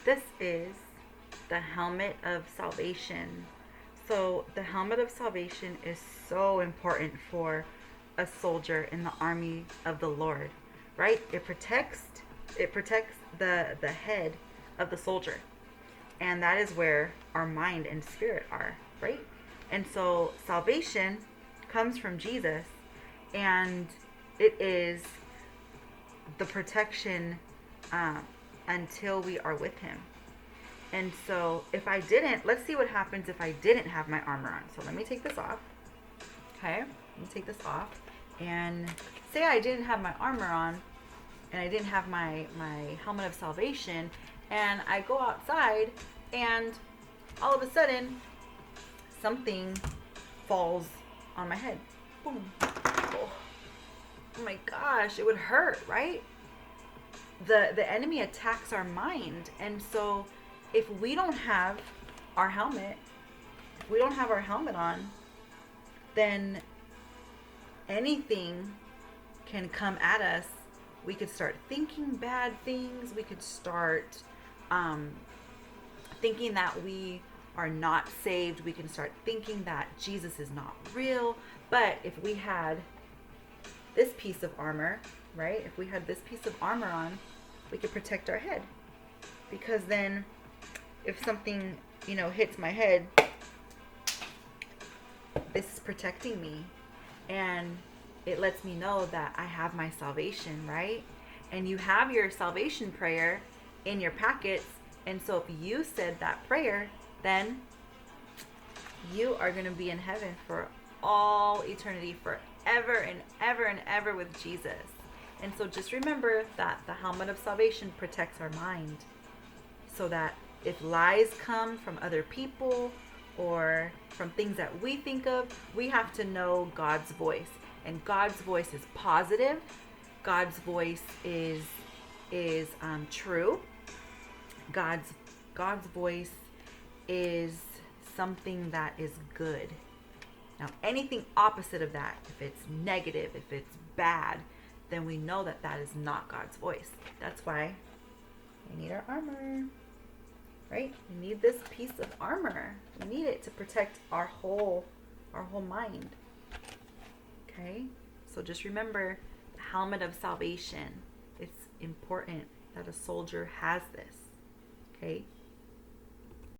this is the helmet of salvation. So the helmet of salvation is so important for a soldier in the army of the Lord, right? It protects the head of the soldier. And that is where our mind and spirit are, right? And so salvation comes from Jesus, and it is the protection uh, until we are with him. And so if I didn't, let's see what happens if I didn't have my armor on. So let me take this off. Okay, let me take this off. And say I didn't have my armor on, and I didn't have my helmet of salvation, and I go outside, and all of a sudden something falls on my head. Boom. Oh, oh my gosh, it would hurt, right? The enemy attacks our mind. And so if we don't have our helmet, if we don't have our helmet on, then anything can come at us. We could start thinking bad things. We could start thinking that we are not saved. We can start thinking that Jesus is not real. But if we had this piece of armor, right? If we had this piece of armor on, we could protect our head. Because then if something, hits my head, this is protecting me. And it lets me know that I have my salvation, right? And you have your salvation prayer in your packets. And so if you said that prayer, then you are going to be in heaven for all eternity, forever and ever and ever with Jesus. And so just remember that the helmet of salvation protects our mind, so that if lies come from other people or from things that we think of, we have to know God's voice. And God's voice is positive. God's voice is true. God's voice is something that is good. Now, anything opposite of that, if it's negative, if it's bad, then we know that that is not God's voice. That's why we need our armor, right? We need this piece of armor. We need it to protect our whole mind. Okay? So just remember the helmet of salvation. It's important that a soldier has this. Okay?